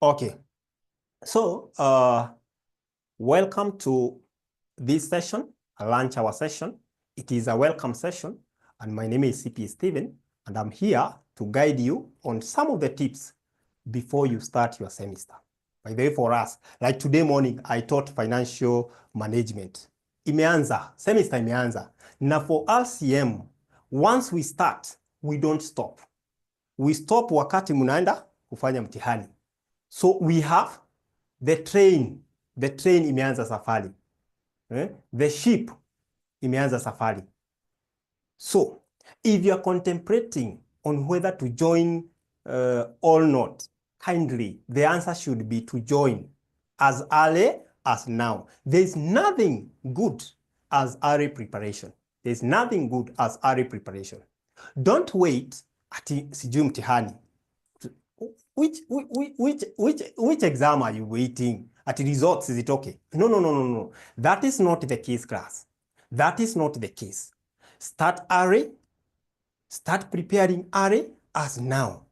Okay, so welcome to this session, a lunch hour session. It is a welcome session, and my name is CPA Stephen, and I'm here to guide you on some of the tips before you start your semester. By the way, for us, like today morning, I taught financial management. Imeanza, semester imeanza. Now for RCM, once we start, we don't stop. We stop wakati munaenda kufanya mtihani. So we have the train imeanza safari. The ship imeanza safari. So if you are contemplating on whether to join or not, kindly, the answer should be to join as early as now. There's nothing good as early preparation. There's nothing good as early preparation. Don't wait ati sijui mtihani. Which exam are you waiting? At results, is it okay? No. That is not the case, class. That is not the case. Start early. Start preparing early as now.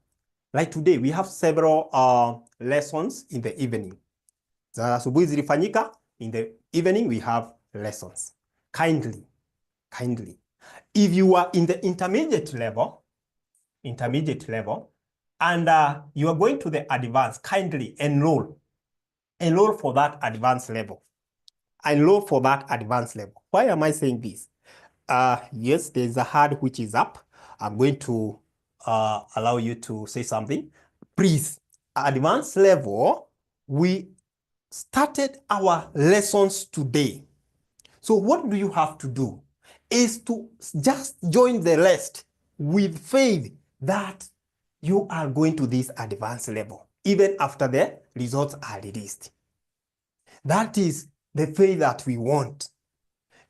Like today, we have several lessons in the evening. Asubuhi zilifanyika. In the evening, we have lessons. Kindly. If you are in the intermediate level, and you are going to the advanced, kindly enroll for that advanced level. Enroll for that advanced level. Why am I saying this? Yes, there's a hand which is up. I'm going to allow you to say something. Please, advanced level, we started our lessons today. So what do you have to do? Is to just join the rest with faith that you are going to this advanced level, even after the results are released. That is the faith that we want.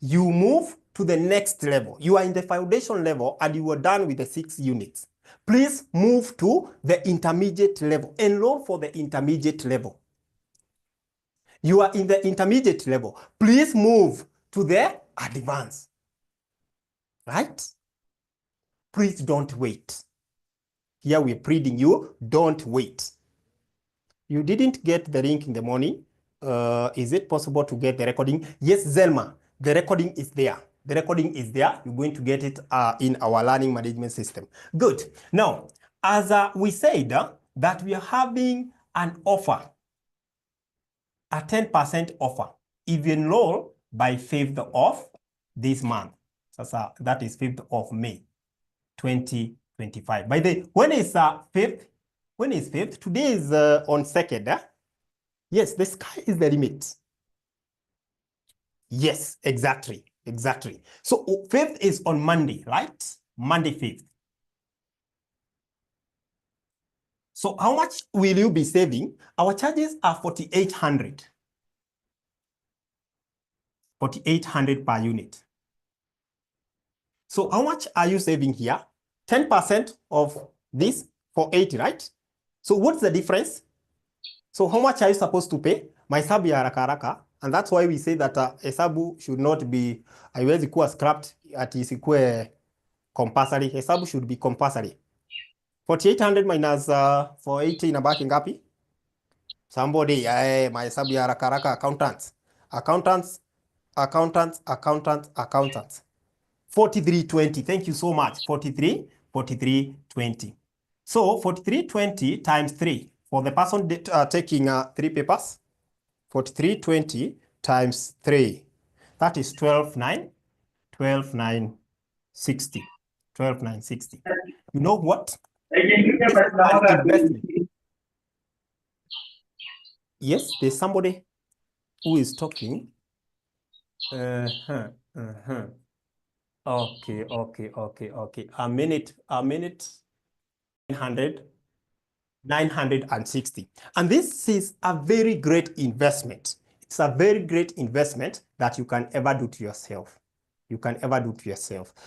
You move to the next level. You are in the foundation level and you are done with the 6 units. Please move to the intermediate level. Enroll for the intermediate level. You are in the intermediate level. Please move to the advanced. Right? Please don't wait. Here we're pleading you, don't wait. You didn't get the link in the morning. Is it possible to get the recording? Yes, Zelma, the recording is there. The recording is there. You're going to get it in our learning management system. Good. Now, as we said that we are having an offer, a 10% offer, if you enroll by 5th of this month. So that is 5th of May, 2025. By the way, when is 5th? When is 5th? Today is on 2nd. Yes, the sky is the limit. Yes, exactly. So 5th is on Monday, right? Monday 5th. So how much will you be saving? Our charges are 4,800. 4,800 per unit. So how much are you saving here? 10% of this for 80, right? So what's the difference? So how much are you supposed to pay? Mahesabu ya haraka haraka. And that's why we say that hesabu should not be, haiwezi kuwa scrapped ati isikue compulsory. Hesabu should be compulsory. 4,800 minus 480 inabaki ngapi? Somebody, mahesabu ya haraka haraka, accountants. 4320. Thank you so much. 4320. So 4320 times 3 for the person taking 3 papers. 4320 times 3. That is 12,960. 12,960. You know what? It's an investment. Yes, there's somebody who is talking. Okay. A minute. 960. And this is a very great investment. It's a very great investment that you can ever do to yourself.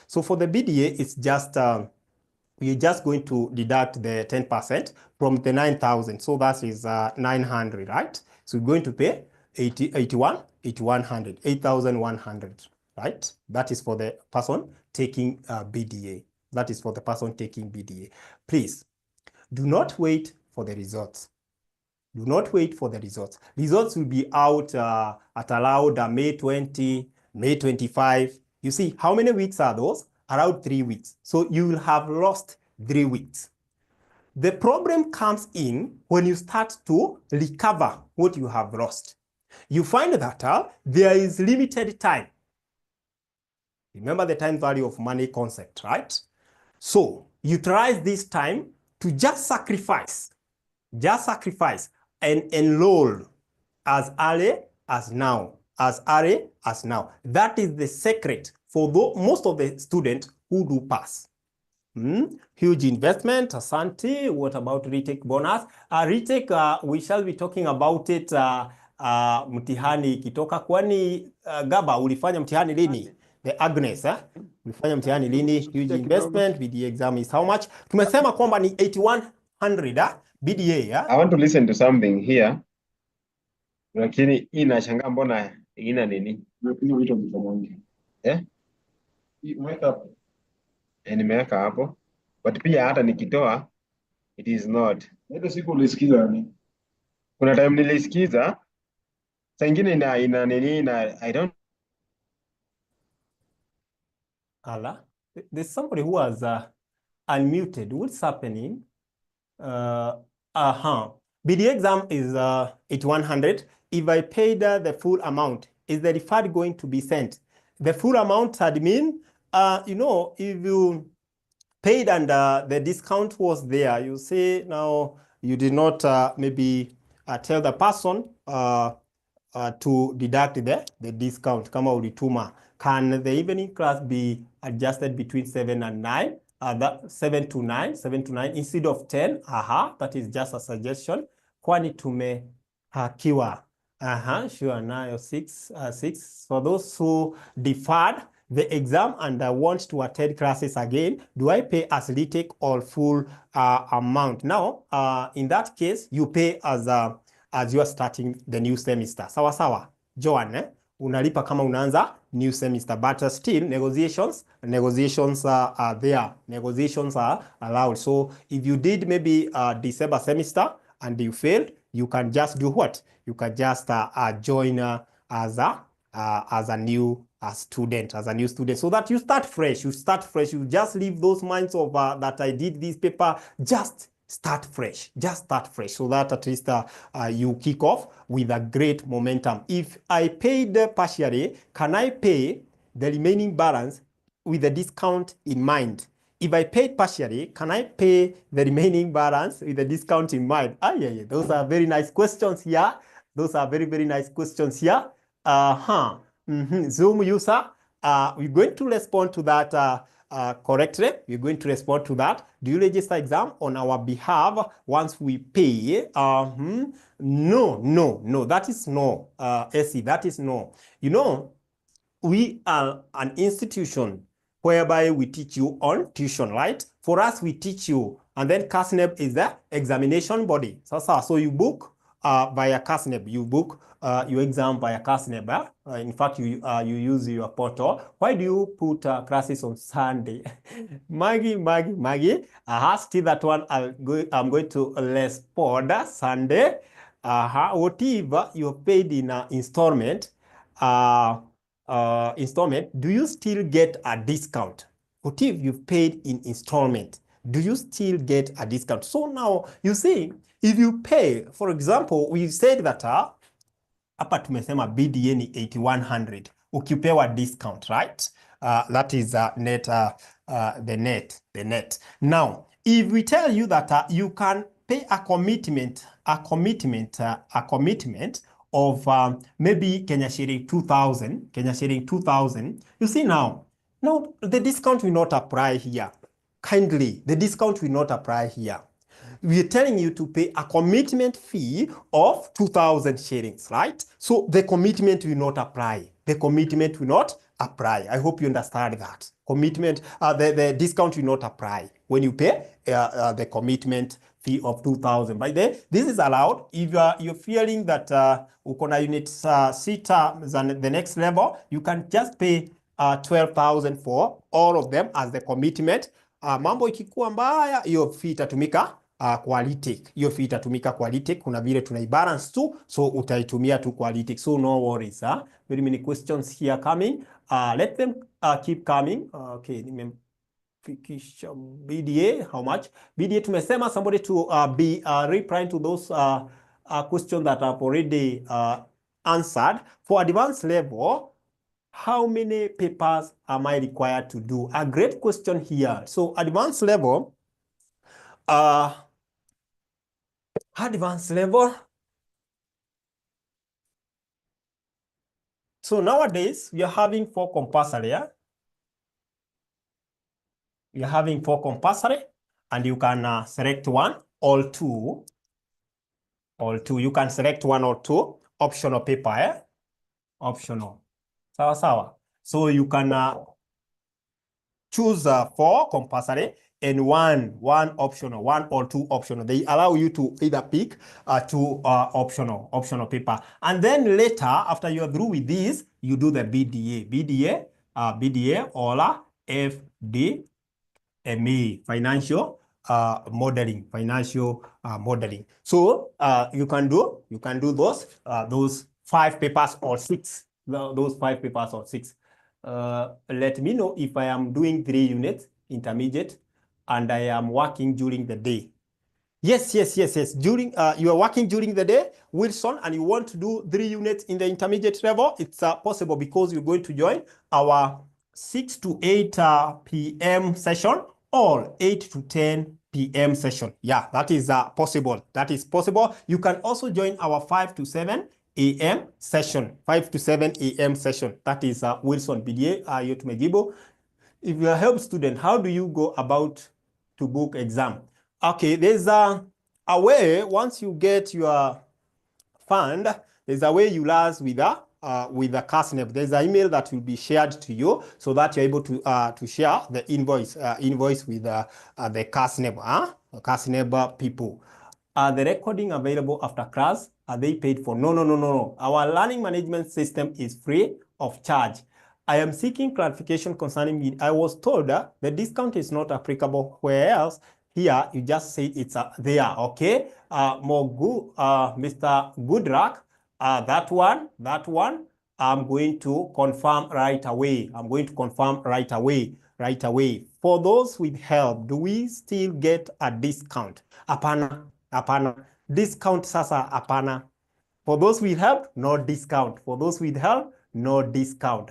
So for the BDA, it's just, you're just going to deduct the 10% from the 9,000. So that is 900, right? So you're going to pay 8,100, right? That is for the person taking BDA. Please, do not wait for the results. Do not wait for the results. Results will be out at around May 20, May 25. You see, how many weeks are those? Around 3 weeks. So you will have lost 3 weeks. The problem comes in when you start to recover what you have lost. You find that there is limited time. Remember the time value of money concept, right? So utilize this time to just sacrifice and enroll as early as now, That is the secret for most of the students who do pass. Huge investment, asante. What about retake bonus? Retake, we shall be talking about it mtihani ikitoka. Kwani Gaba, ulifanya mtihani lini? The Agnes, ulifanya mtihani lini? Huge investment, BDA exam is how much? Tumesema kwamba ni 8100 BDA. I want to listen to something here. Lakini inashangaa mbona ina nini? Nimeweka hapo. But pia hata nikitoa it is not. Hata siku ulisikiza nini? Kuna time nilisikiza. Saa ingine ina nini I don't. Ala, there's somebody who has unmuted. What's happening? BDA exam is 8100. If I paid the full amount, is the refund going to be sent? The full amount had mean, you know, if you paid and the discount was there, you say now you did not maybe tell the person to deduct the discount. Kama ulituma. Can the evening class be adjusted between 7 and 9? 7 to 9 instead of 10. That is just a suggestion. Kwani tumehakiwa. Sure, nayo 6. For those who deferred the exam and want to attend classes again, do I pay as retake or full amount? Now, in that case, you pay as you are starting the new semester. Sawa, Joan, unalipa kama unaanza new semester, but still negotiations are there. Negotiations are allowed. So if you did maybe December semester and you failed, you can just do what? You can just join as a new student, so that you start fresh. You just leave those minds of that I did this paper. Just start fresh, so that at least you kick off with a great momentum. If I paid partially, can I pay the remaining balance with the discount in mind? If I paid partially, can I pay the remaining balance with the discount in mind? Yeah. Those are very nice questions here. Very nice questions here. Zoom user, we're going to respond to that correctly. We're going to respond to that. Do you register exam on our behalf once we pay? No. That is no. Essie, that is no. You know, we are an institution whereby we teach you on tuition, right? For us, we teach you, and then CASNEB is the examination body. So you book via CASNEB. You book your exam via CASNEB. In fact, you use your portal. Why do you put classes on Sunday? Maggie. Still that one. I'm going to respond Sunday. Whatever you paid in installment, do you still get a discount? What if you've paid in installment? Do you still get a discount? So now, you see, if you pay, for example, we said that hapa tumesema BDA ni 8100. Ukipewa discount, right? That is net, the net. Now, if we tell you that you can pay a commitment of maybe Kenya shilling 2,000. You see now, the discount will not apply here. Kindly, the discount will not apply here. We are telling you to pay a commitment fee of 2,000 shillings, right? So the commitment will not apply. I hope you understand that. Commitment, the discount will not apply when you pay the commitment fee of 2,000. By the way, this is allowed if you're feeling that ukona unit sita the next level, you can just pay 12,000 for all of them as the commitment. Mambo ikikuwa mbaya, hiyo fee itatumika kwa retake. Hiyo fee itatumika kwa retake, kuna vile tunaibalance tu, so utaitumia tu kwa retake, so no worries. Very many questions here coming. Let them keep coming. Okay, nimefikisha BDA, how much? BDA tumesema somebody to be replying to those questions that I've already answered. For advanced level, how many papers am I required to do? A great question here. So advanced level, so nowadays we are having 4 compulsory. Yeah? We are having 4 compulsory, and you can select one or two. You can select one or two optional paper. Optional. Sawa sawa. So you can choose 4 compulsory and one optional, 1 or 2 optional. They allow you to either pick 2 optional paper. And then later, after you are through with this, you do the BDA or FD. ME, financial modeling. So you can do those 5 papers or 6. Those 5 papers or 6. Let me know if I am doing 3 units intermediate and I am working during the day. Yes. During you are working during the day, Wilson, and you want to do 3 units in the intermediate level, it's possible because you're going to join our 6 to 8 p.m. session or 8 to 10 p.m. session. Yeah, that is possible. You can also join our 5 to 7 a.m. session. 5 to 7 a.m. session. That is Wilson BDA Yotumejibo. If you're a help student, how do you go about to book exam? Okay, there's a way. Once you get your fund, there's a way you liaise with the CASNEB. There's an email that will be shared to you so that you're able to share the invoice with the CASNEB, CASNEB people. Are the recording available after class? Are they paid for? No. Our learning management system is free of charge. I am seeking clarification concerning it. I was told that the discount is not applicable. Where else? Here, you just say it's there, okay? Mr. Goodluck, that one, I'm going to confirm right away. Right away. For those with help, do we still get a discount? Apana. Discount sasa apana. For those with help, no discount. No discount.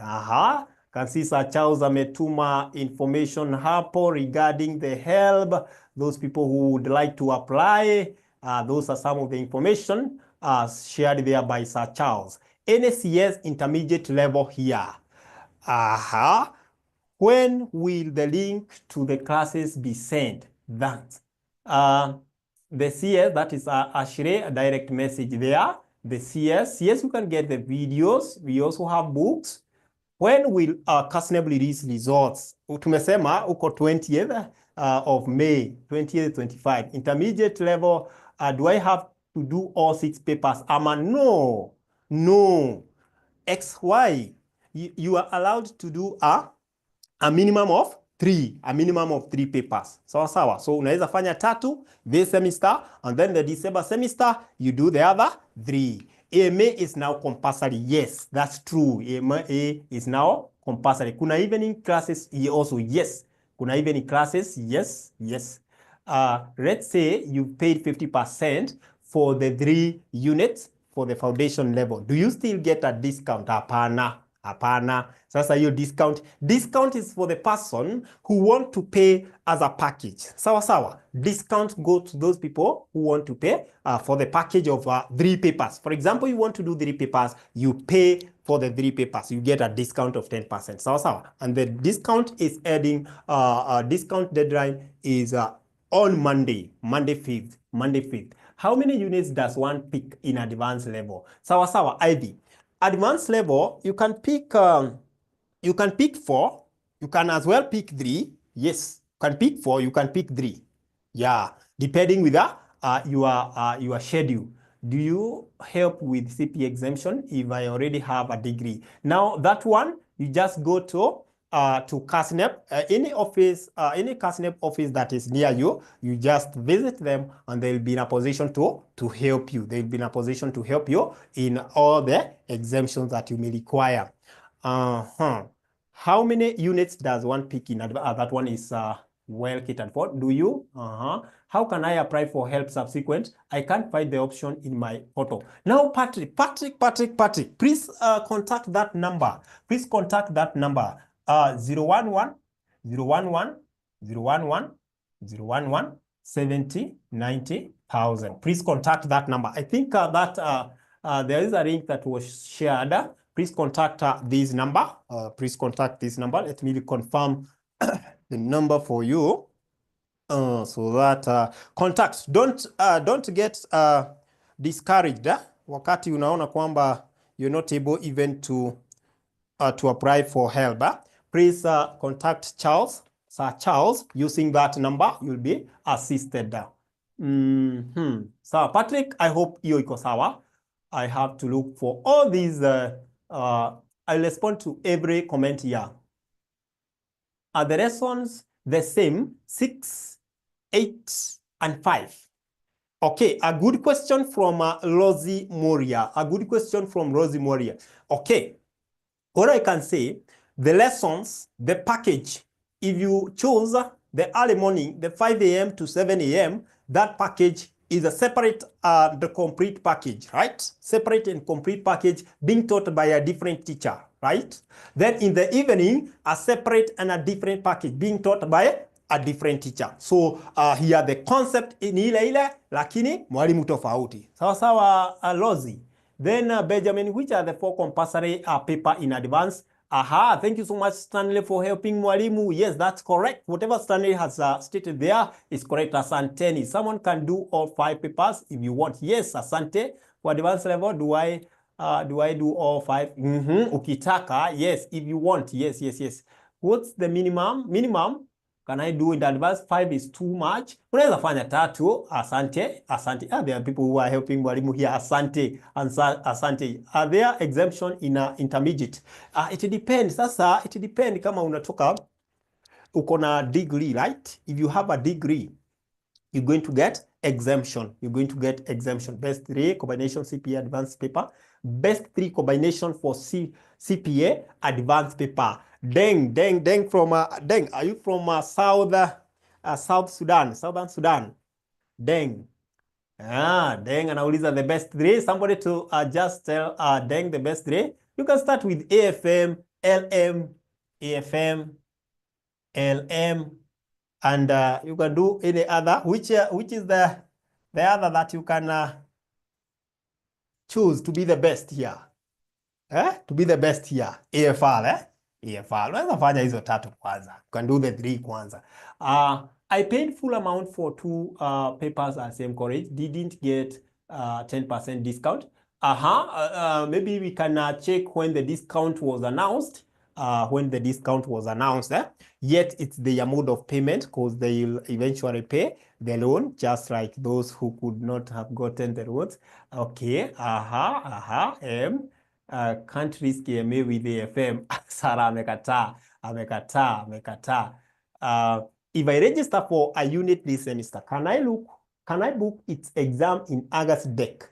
Can see Sir Charles ametuma information hapo regarding the help. Those people who would like to apply, those are some of the information shared there by Sir Charles. NSCS intermediate level here. When will the link to the classes be sent? That. The CS, that is Ashre, a direct message there. The CS, yes, you can get the videos. We also have books. When will CASNEB release results? Tumesema uko 20th of May, 20th, 25. Intermediate level, do I have to do all 6 papers? No. XY, you are allowed to do a minimum of 3 papers. Sawa. So unaweza fanya 3 this semester, and then the December semester you do the other 3. AMA is now compulsory. Yes, that's true. AMA is now compulsory. Kuna evening classes also. Yes. Kuna evening classes. Yes. Let's say you paid 50% for the 3 units for the foundation level. Do you still get a discount? Apana. Sasa hiyo discount is for the person who want to pay as a package. Sawa. Discount go to those people who want to pay for the package of 3 papers. For example, you want to do 3 papers, you pay for the 3 papers, you get a discount of 10%. Sawa. And the discount is adding, discount deadline is on Monday 5th. How many units does one pick in advanced level? Sawa, Ivy. Advanced level, you can pick 4. You can as well pick 3. Yes, you can pick 4. You can pick 3. Yeah, depending with your schedule. Do you help with CPA exemption if I already have a degree? Now that one, you just go to to CASNEP, any CASNEP office that is near you, you just visit them and they'll be in a position to help you. They'll be in a position to help you in all the exemptions that you may require. How many units does one pick in? That one is well catered for. Do you? How can I apply for help subsequent? I can't find the option in my photo. Now, Patrick, please contact that number. Please contact that number. 011 011 011 011 70 90,000. Please contact that number. I think that there is a link that was shared. Please contact this number. Please contact this number. Let me confirm the number for you. So that contact. Don't get discouraged. Wakati unaona kwamba you're not able even to apply for help. Please contact Charles, Sir Charles, using that number. You'll be assisted. So Patrick, I hope hiyo iko sawa. I have to look for all these. I'll respond to every comment here. Are the lessons the same? 6, 8, and 5. Okay, a good question from Rosie Moria. A good question from Rosie Moria. Okay, what I can say, the lessons, the package, if you choose the early morning, the 5 a.m. to 7 a.m., that package is a separate, the complete package, right? Separate and complete package being taught by a different teacher, right? Then in the evening, a separate and a different package being taught by a different teacher. So here the concept ni ile lakini mwalimu tofauti. Sawa sawa, Lozi. Then Benjamin, which are the 4 compulsory paper in advance? Thank you so much, Stanley, for helping mwalimu. Yes, that's correct. Whatever Stanley has stated there is correct. Asante. Someone can do all 5 papers if you want. Yes, Asante. For advanced level, do I do all 5? Ukitaka, yes, if you want. Yes. What's the minimum? Can I do in advance? 5 is too much. Unaweza fanya 3. Asante. There are people who are helping mwalimu here. Asante. Are there exemption in intermediate? It depends. Sasa, it depends kama unatoka uko na degree, right? If you have a degree, you're going to get exemption. Best 3 combination CPA advanced paper. Best 3 combination for CPA advanced paper. Deng from Deng. Are you from South Sudan? Southern Sudan. Deng. Deng anauliza the best 3. Somebody to just tell Deng the best 3. You can start with AFM, LM, and you can do any other. Which is the other that you can choose to be the best here? To be the best here. AFR, AFR. Unaweza fanya hizo 3 kwanza. You can do the 3 kwanza. I paid full amount for 2 papers at same college. Didn't get 10% discount. Maybe we can check when the discount was announced. Yet it's their mode of payment because they'll eventually pay the loan, just like those who could not have gotten the loans. Okay, can't risk EMA with the FM. Sarah amekataa. If I register for a unit this semester, can I book its exam in August deck?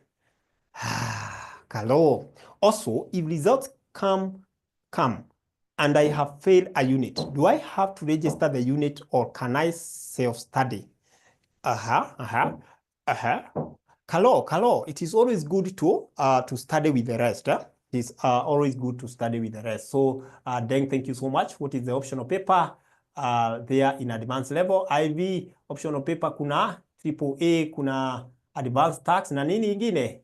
Hello. Also, if results come and I have failed a unit, do I have to register the unit or can I self-study? Hello. It is always good to study with the rest. It is always good to study with the rest. So, Deng, thank you so much. What is the optional paper there in advanced level? IV, optional paper kuna AAA, kuna advanced tax, na nini ingine?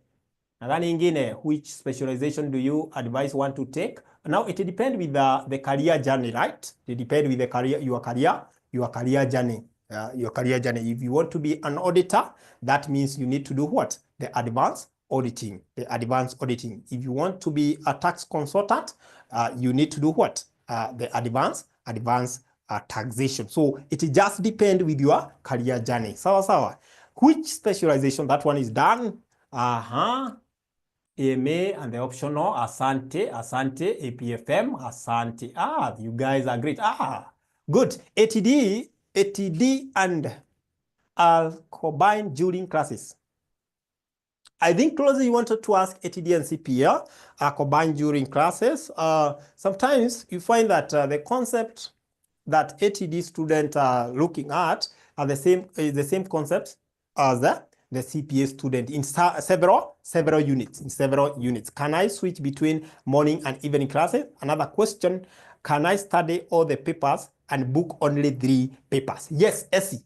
Nadhani ingine, which specialization do you advise one to take? Now, it depends with the career journey, right? It depends with the career, your career journey. If you want to be an auditor, that means you need to do what? The advanced auditing. If you want to be a tax consultant, you need to do what? The advanced taxation. So it just depends with your career journey. Sawa. Which specialization? That one is done. AMA and the optional, asante, asante, APFM, asante. You guys are great. Good. ATD and combined during classes. I think closely you wanted to ask ATD and CPA are combined during classes. Sometimes you find that the concept that ATD students are looking at are the same concepts as the CPA student in several units. Can I switch between morning and evening classes? Another question, can I study all the papers and book only 3 papers? Yes, Essie,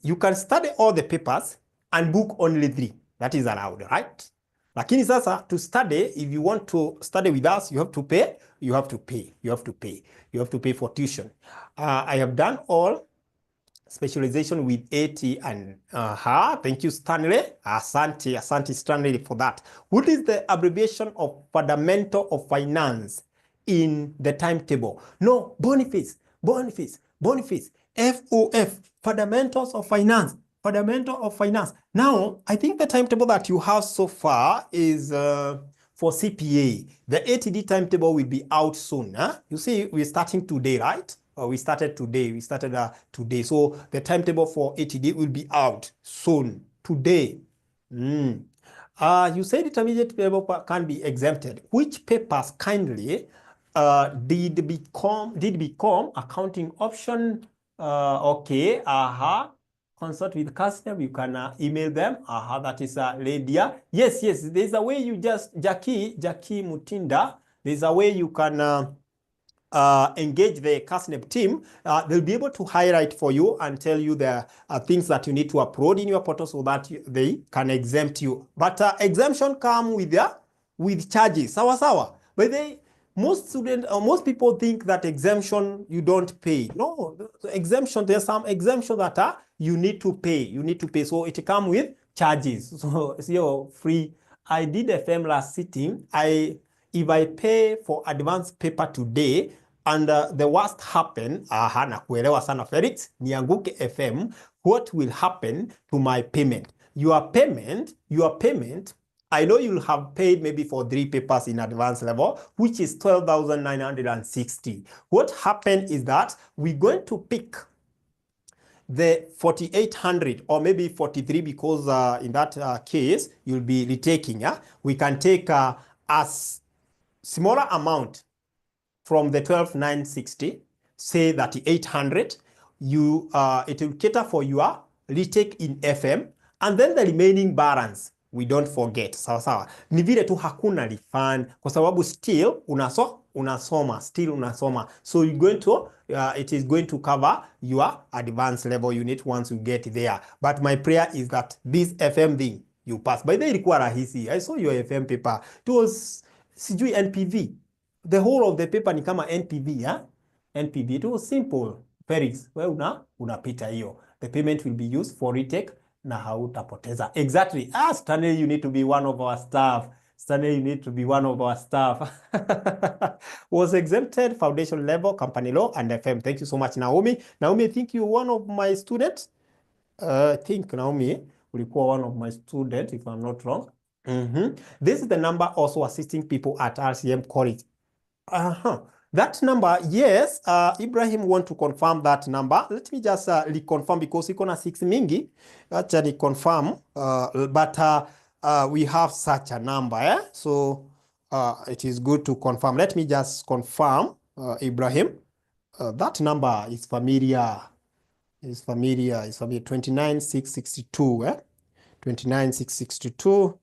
you can study all the papers and book only 3. That is allowed, right? Lakini sasa to study, if you want to study with us, you have to pay. You have to pay for tuition. I have done all specialization with AT and thank you, Stanley. Asante Stanley for that. What is the abbreviation of fundamental of finance in the timetable? No, Boniface. FOF, fundamentals of finance. Now, I think the timetable that you have so far is for CPA. The ATD timetable will be out soon. You see, we're starting today, right? We started today. So the timetable for ATD will be out soon, today. You said intermediate level can be exempted. Which papers kindly did become accounting option? Okay, consult with customer, you can email them. That is Lydia. Yes, there's a way you just, Jackie Mutinda, there's a way you can engage the CASNEP team. They'll be able to highlight for you and tell you the things that you need to upload in your portal so that they can exempt you. But exemption come with charges. Sawa. But most people think that exemption you don't pay. No, exemption, there's some exemption that you need to pay. So it comes with charges. So it's free. I did a FM last sitting. If I pay for advanced paper today and the worst happen, nakuelewa sana Felix, nianguke FM, what will happen to my payment? Your payment, I know you'll have paid maybe for 3 papers in advanced level, which is 12,960. What happened is that we're going to pick the 4,800 or maybe 43 because in that case, you'll be retaking. We can take a smaller amount from the 12,960, say that 800, it will cater for your retake in FM, and then the remaining balance, we don't forget. Sawa. Ni vile tu hakuna refund kwa sababu still unasoma. So you're going to, it is going to cover your advanced level unit once you get there. But my prayer is that this FM thing, you pass. By the way, ilikuwa rahisi. I saw your FM paper. It was sijui NPV. The whole of the paper ni kama NPV, NPV. It was simple. Felix, wewe unapita hiyo. The payment will be used for retake na hautapoteza. Exactly. Stanley, you need to be one of our staff. Was exempted foundation level, company law, and FM. Thank you so much, Naomi. Naomi, I think you're one of my students. I think, Naomi, ulikuwa one of my students, if I'm not wrong. This is the number also assisting people at RCM College. That number, yes, Ibrahim want to confirm that number. Let me just reconfirm because iko na 6 mingi. Actually confirm, but we have such a number, so it is good to confirm. Let me just confirm, Ibrahim. That number is familiar. It's familiar. 29,662. 29,662.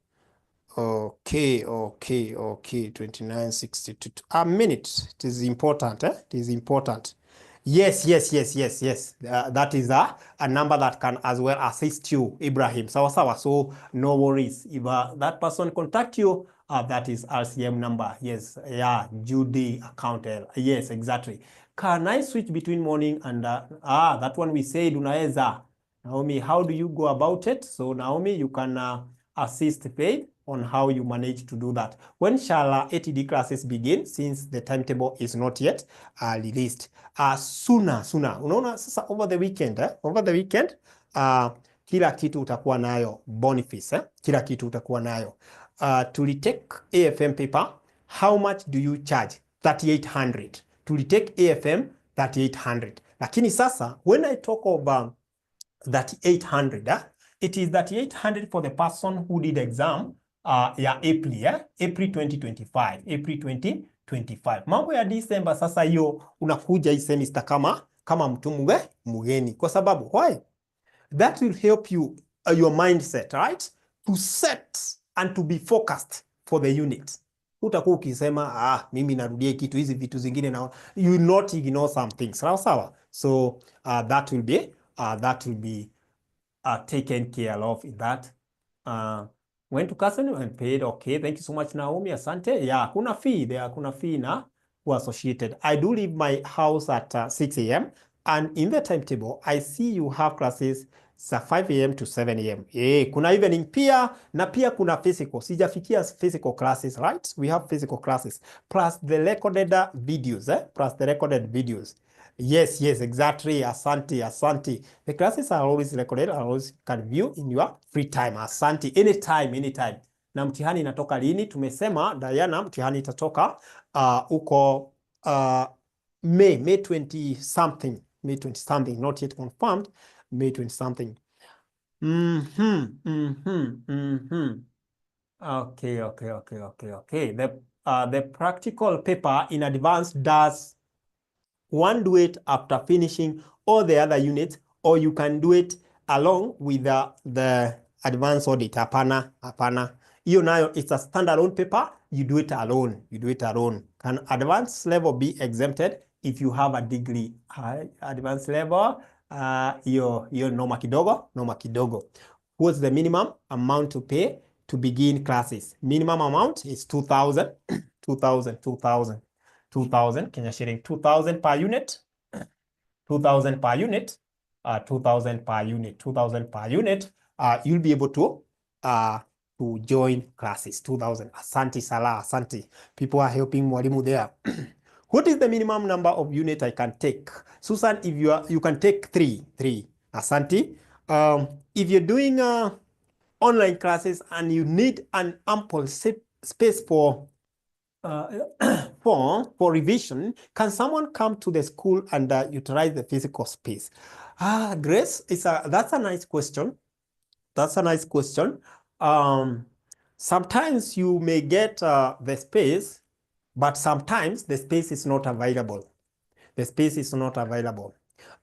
Okay. 29,662. A minute. It is important. It is important. Yes. That is a number that can as well assist you, Ibrahim. Sawa. So no worries. If that person contact you, that is RCM number. Yes. Yeah. Judy account. Yes, exactly. Can I switch between morning and that one we said unaweza. Naomi, how do you go about it? So Naomi, you can assist Faith on how you manage to do that. When shall ATD classes begin, since the timetable is not yet released? Sooner. Unaona sasa over the weekend, kila kitu utakuwa nayo Boniface, kila kitu utakuwa nayo. to retake AFM paper, how much do you charge? 3,800. To retake AFM, 3,800. Lakini sasa, when I talk of 3,800, it is 3,800 for the person who did exam April 2025. April 2025. Mambo ya December sasa hiyo unakuja hii semester kama mtu mgeni. Kwa sababu, why? That will help you, your mindset, right? To set and to be focused for the unit. Utakuwa ukisema, mimi narudia kitu, hizi vitu zingine na you will not ignore some things. Sawa? So that will be taken care of in that. Went to casino and paid. Okay, thank you so much, Naomi. Asante. Yeah, kuna fee na associated. I do leave my house at 6 a.m. and in the timetable, I see you have classes 5 a.m. to 7 a.m. Kuna evening pia na pia kuna physical. Sijafikia physical classes, right? We have physical classes plus the recorded videos, plus the recorded videos. Yes, exactly. Asante. The classes are always recorded, always can view in your free time. Asante. Anytime. Na mtihani inatoka lini? Tumesema, Diana, mtihani itatoka uko May 20 something. May 20 something, not yet confirmed. May 20 something. Okay. The practical paper in advance does one do it after finishing all the other units, or you can do it along with the advanced audit. Hapana. Hiyo nayo, it's a standalone paper. You do it alone. Can advanced level be exempted if you have a degree? High advanced level, hiyo noma kidogo. What's the minimum amount to pay to begin classes? Minimum amount is 2,000. 2,000 Kenya shilling, 2,000 per unit. 2,000 per unit. 2,000 per unit. 2,000 per unit. You'll be able to join classes. 2,000. Asante Salah. Asante. People are helping mwalimu there. What is the minimum number of units I can take? Susan, if you can take three. Asante. If you're doing online classes and you need an ample space for revision, can someone come to the school and utilize the physical space? Grace, that's a nice question. Sometimes you may get the space, but sometimes the space is not available.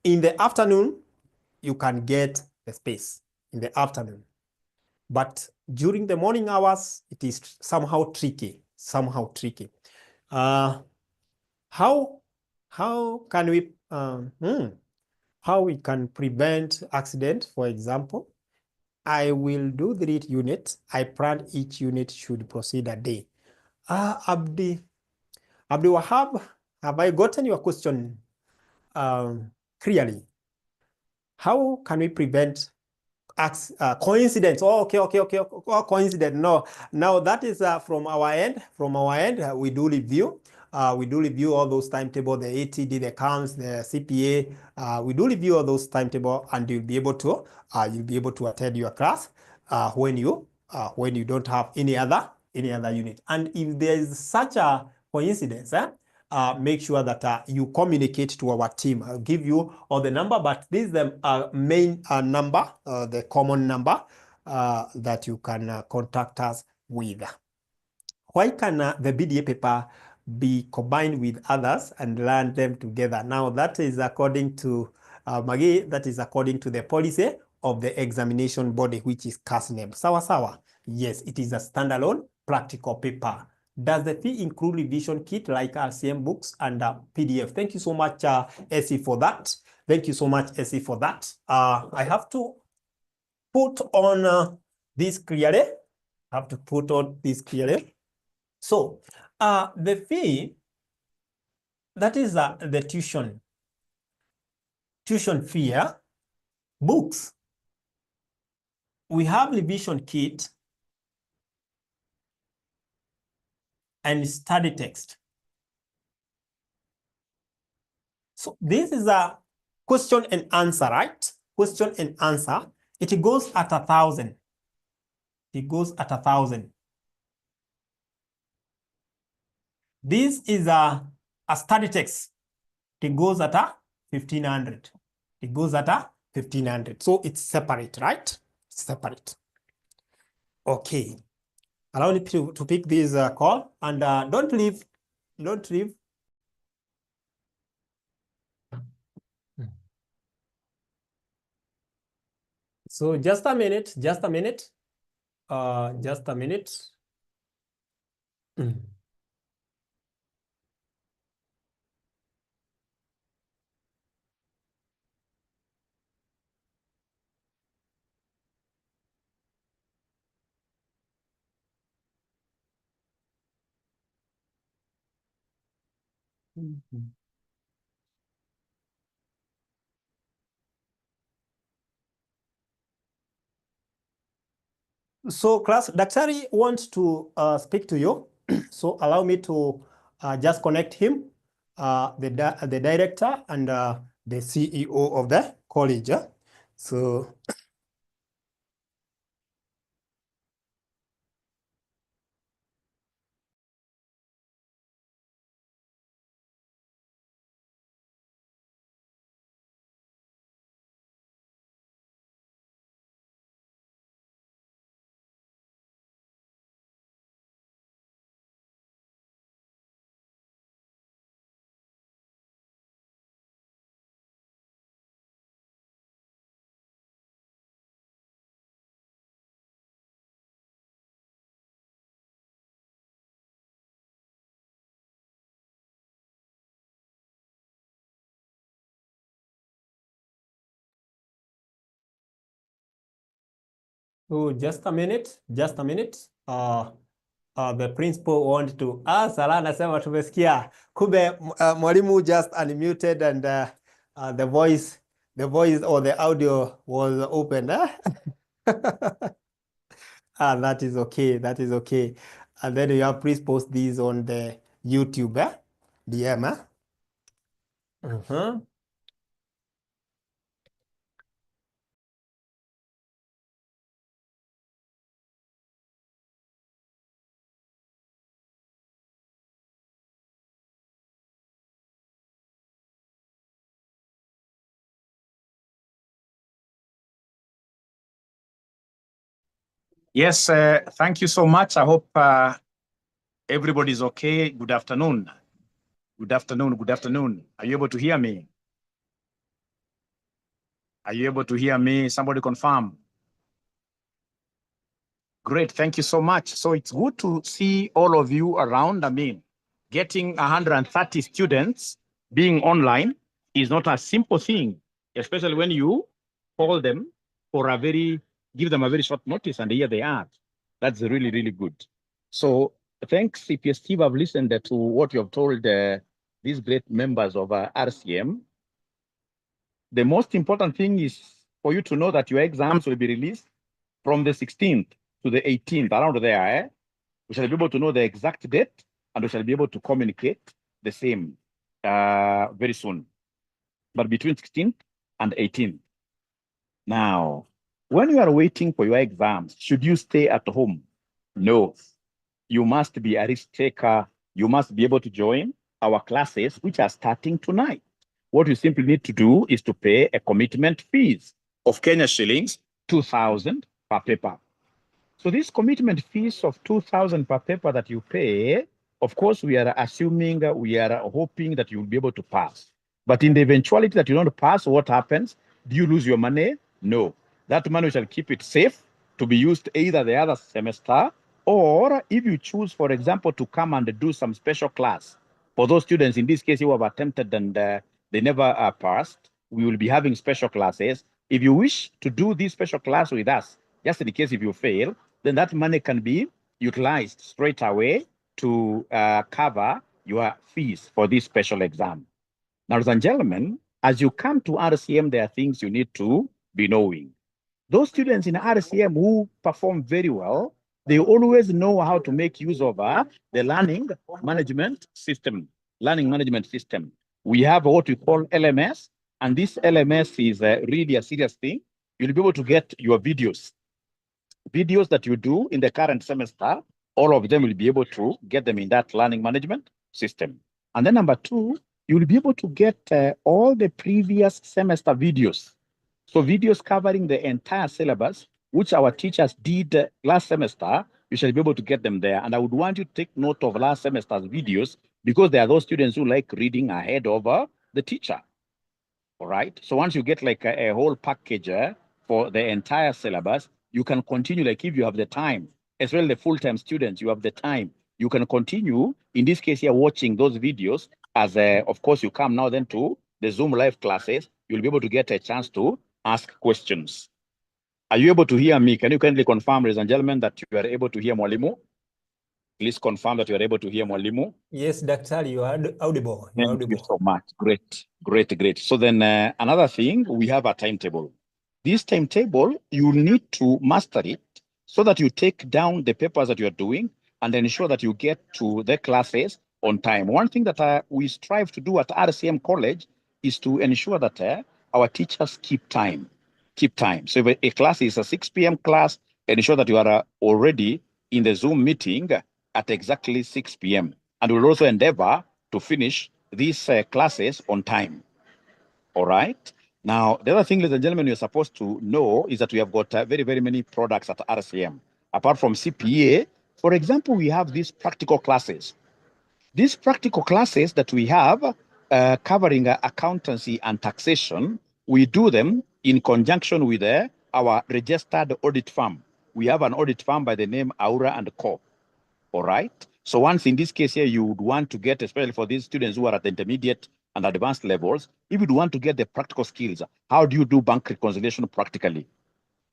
In the afternoon, you can get the space in the afternoon. But during the morning hours, it is somehow tricky. How can we how we can prevent accident? For example, I will do 3 units. I plan each unit should proceed a day. Abdi Wahab, have I gotten your question clearly? How can we prevent coincidence? Okay. Coincidence. No. Now that is from our end. We do review. All those timetable, the ATD, the CAMS, the CPA. We do review all those timetable, and you'll be able to attend your class when you don't have any other unit. And if there is such a coincidence, make sure that you communicate to our team. I'll give you all the number, but this is the main number, the common number that you can contact us with. Why can the BDA paper be combined with others and learn them together? Now, that is according to Maggie, that is according to the policy of the examination body, which is CASNEB. Sawa. Yes, it is a standalone practical paper. Does the fee include revision kit like RCM books and PDF? Thank you so much, Essie, for that. I have to put on this clearly. So, the fee, that is the tuition fee, books. We have revision kit and study text. So this is a question and answer, right? Question and answer. It goes at 1,000. This is a study text. It goes at a 1500. It goes at a 1500. So it's separate, right? Separate. Okay. Allow me to pick this call, and don't leave. Don't leave. So just a minute. Just a minute. Just a minute. So class, Daktari wants to speak to you. So allow me to just connect him, the director and the CEO of the college. So just a minute, just a minute. The principal wanted to Sala anasema tumesikia. Kumbe mwalimu just unmuted and the voice or the audio was open. That is okay. That is okay. And then you have please post these on the YouTube DM. Yes, thank you so much. I hope everybody's okay. Good afternoon. Good afternoon. Good afternoon. Are you able to hear me? Are you able to hear me? Somebody confirm. Great. Thank you so much. So it's good to see all of you around. I mean, getting 130 students being online is not a simple thing, especially when you call them for give them a very short notice, and here they are. That's really, really good. So thanks, CPS team. I've listened to what you have told these great members of RCM. The most important thing is for you to know that your exams will be released from the 16th to the 18th, around there. We shall be able to know the exact date, and we shall be able to communicate the same very soon. But between 16th and 18th. Now, when you are waiting for your exams, should you stay at home? No. You must be a risk taker. You must be able to join our classes, which are starting tonight. What you simply need to do is to pay a commitment fees of Kenya shillings, 2,000 per paper. So this commitment fees of 2,000 per paper that you pay, of course, we are assuming, we are hoping that you will be able to pass. But in the eventuality that you don't pass, what happens? Do you lose your money? No. That money, we shall keep it safe to be used either the other semester, or if you choose, for example, to come and do some special class. For those students, in this case, who have attempted and they never passed, we will be having special classes. If you wish to do this special class with us, just in case if you fail, then that money can be utilized straight away to cover your fees for this special exam. Now, ladies and gentlemen, as you come to RCM, there are things you need to be knowing. Those students in RCM who perform very well, they always know how to make use of the learning management system. Learning management system. We have what we call LMS, and this LMS is really a serious thing. You'll be able to get your videos that you do in the current semester. All of them will be able to get them in that learning management. system. And then number two, you'll be able to get all the previous semester videos. So videos covering the entire syllabus, which our teachers did last semester, you shall be able to get them there. And I would want you to take note of last semester's videos because there are those students who like reading ahead of the teacher. All right. So once you get like a whole package for the entire syllabus, you can continue, like if you have the time, as well the full-time students, you have the time, you can continue, in this case here, watching those videos as, of course, you come now then to the Zoom live classes, you'll be able to get a chance to ask questions. Are you able to hear me? Can you kindly confirm, ladies and gentlemen, that you are able to hear Mwalimu? Please confirm that you are able to hear Mwalimu. Yes, Daktari, you are audible. Thank you so much. Great, great, great. So then another thing, we have a timetable. This timetable, you need to master it so that you take down the papers that you're doing and ensure that you get to the classes on time. One thing that we strive to do at RCM College is to ensure that our teachers keep time. So if a class is a 6 p.m. class, ensure that you are already in the Zoom meeting at exactly 6 p.m. And we'll also endeavor to finish these classes on time. All right. Now, the other thing, ladies and gentlemen, you're supposed to know is that we have got very, very many products at RCM. Apart from CPA, for example, we have these practical classes. These practical classes that we have covering accountancy and taxation, we do them in conjunction with our registered audit firm. We have an audit firm by the name Aura and Co. All right. So once in this case here, you would want to get, especially for these students who are at the intermediate and advanced levels, if you'd want to get the practical skills, how do you do bank reconciliation practically?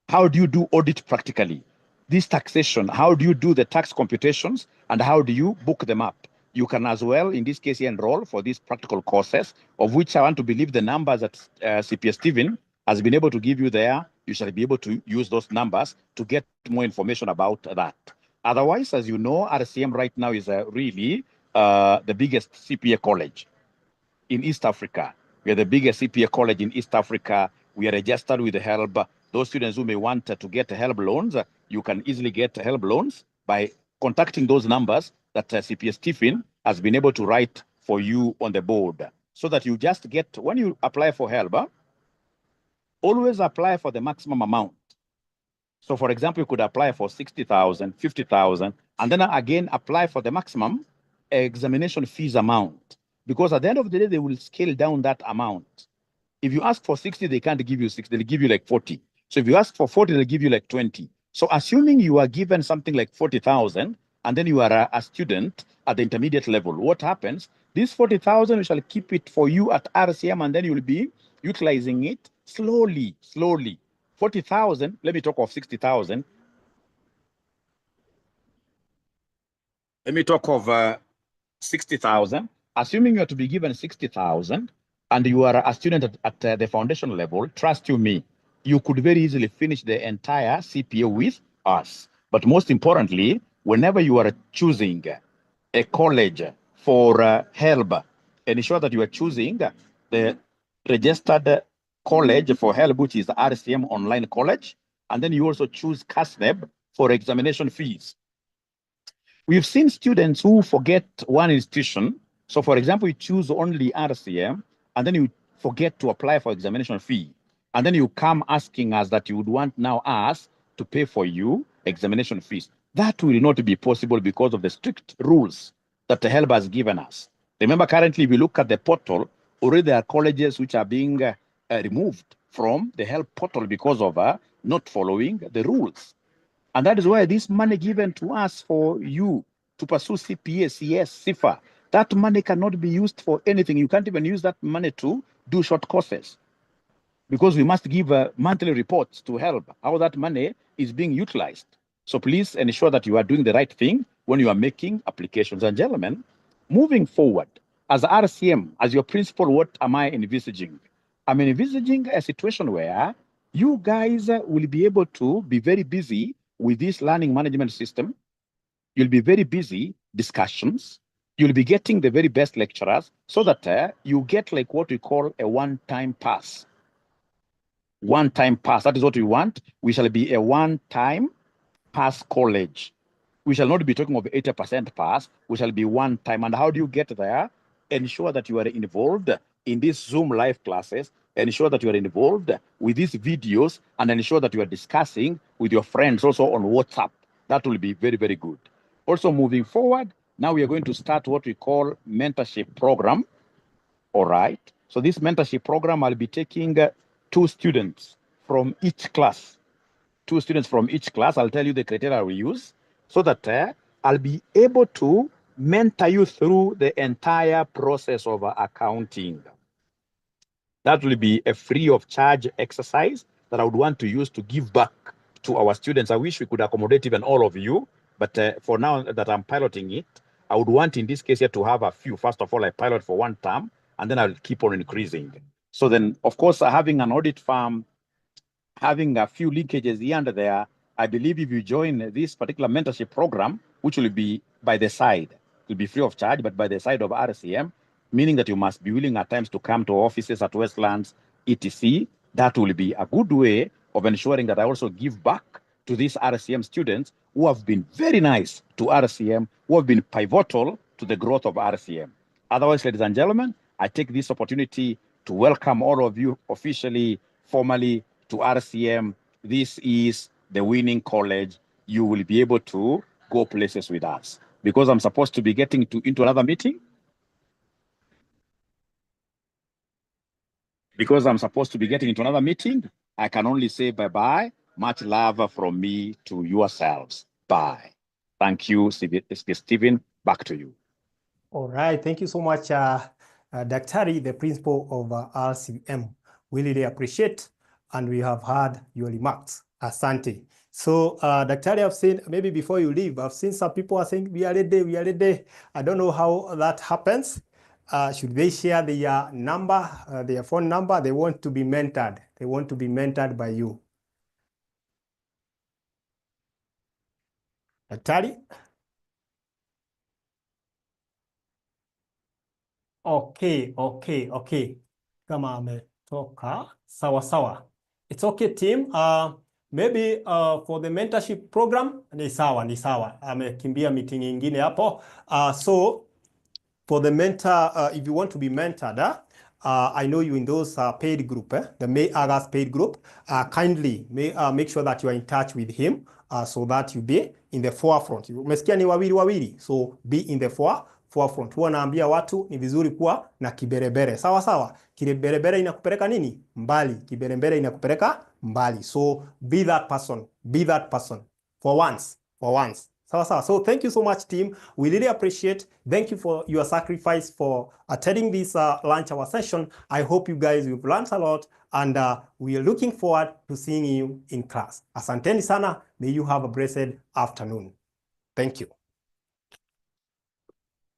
How do you do audit practically? This taxation, how do you do the tax computations and how do you book them up? You can as well, in this case, enroll for these practical courses, of which I want to believe the numbers that CPA Stephen has been able to give you there. You shall be able to use those numbers to get more information about that. Otherwise, as you know, RCM right now is really the biggest CPA college in East Africa. We are the biggest CPA college in East Africa. We are registered with the HELB. Those students who may want to get HELB loans, you can easily get HELB loans by contacting those numbers that CPA Stephen has been able to write for you on the board. So that you just get, when you apply for HELB, always apply for the maximum amount. So for example, you could apply for 60,000, 50,000, and then again apply for the maximum examination fees amount. Because at the end of the day, they will scale down that amount. If you ask for 60, they can't give you 60, they'll give you like 40. So if you ask for 40, they'll give you like 20. So assuming you are given something like 40,000, and then you are a student at the intermediate level, what happens? This 40,000, we shall keep it for you at RCM, and then you will be utilizing it slowly. 40,000, let me talk of 60,000. Let me talk of 60,000. Assuming you are to be given 60,000 and you are a student at the foundation level, trust you me, you could very easily finish the entire CPA with us. But most importantly, whenever you are choosing a college for HELB, ensure that you are choosing the registered college for HELB, which is the RCM Online College, and then you also choose CASNEB for examination fees. We've seen students who forget one institution. So for example, you choose only RCM, and then you forget to apply for examination fee. And then you come asking us that you would want now us to pay for you examination fees. That will not be possible because of the strict rules that the HELB has given us. Remember, currently, if you look at the portal, already there are colleges which are being removed from the HELB portal because of not following the rules. And that is why this money given to us for you to pursue CPA, CS, CIFA, that money cannot be used for anything. You can't even use that money to do short courses because we must give monthly reports to HELB how that money is being utilized. So please ensure that you are doing the right thing when you are making applications. And gentlemen, moving forward, as RCM, as your principal, what am I envisaging? I'm envisaging a situation where you guys will be able to be very busy with this learning management system. You'll be very busy discussions. You'll be getting the very best lecturers so that you get like what we call a one-time pass. One-time pass, that is what we want. We shall be a one-time pass college. We shall not be talking of 80% pass. We shall be one time. And how do you get there? Ensure that you are involved in these Zoom live classes. Ensure that you are involved with these videos, and ensure that you are discussing with your friends also on WhatsApp. That will be very, very good. Also, moving forward, now we are going to start what we call mentorship program. All right. So this mentorship program, I'll be taking 2 students from each class. 2 students from each class. I'll tell you the criteria we use so that I'll be able to mentor you through the entire process of accounting. That will be a free of charge exercise that I would want to use to give back to our students. I wish we could accommodate even all of you, but for now that I'm piloting it, I would want in this case here to have a few. First of all, I pilot for 1 term, and then I'll keep on increasing. So then, of course, having an audit firm, having a few linkages here and there, I believe if you join this particular mentorship program, which will be by the side, it will be free of charge, but by the side of RCM, meaning that you must be willing at times to come to offices at Westlands, etc. That will be a good way of ensuring that I also give back to these RCM students who have been very nice to RCM, who have been pivotal to the growth of RCM. Otherwise, ladies and gentlemen, I take this opportunity to welcome all of you officially, formally to RCM. This is the winning college. You will be able to go places with us. Because I'm supposed to be getting into another meeting, I can only say bye-bye. Much love from me to yourselves. Bye. Thank you, Stephen. Back to you. All right. Thank you so much, Daktari, the principal of RCM. We really appreciate, and we have heard your remarks. Asante. So, Daktari, I've seen, maybe before you leave, I've seen some people are saying, we are ready. I don't know how that happens. Should they share their number, their phone number? They want to be mentored. They want to be mentored by you. Daktari? Okay. Kama ametoka, sawa. It's okay, team. Maybe for the mentorship program, ni sawa. Amekimbia meeting ingine hapo. So for the mentor, if you want to be mentored, I know you in those paid group, the May August paid group. Kindly make sure that you are in touch with him so that you be in the forefront. Umesikia ni wawili, so be in the forefront. Huwa naambia watu ni vizuri kuwa na kiberebere. Sawa. Kiberebere inakupeleka nini? Mbali. Kiberebere inakupeleka mbali. So be that person. For once. Sawa. So thank you so much, team. We really appreciate. Thank you for your sacrifice for attending this lunch hour session. I hope you guys have learned a lot, and we are looking forward to seeing you in class. Asanteni sana. May you have a blessed afternoon. Thank you.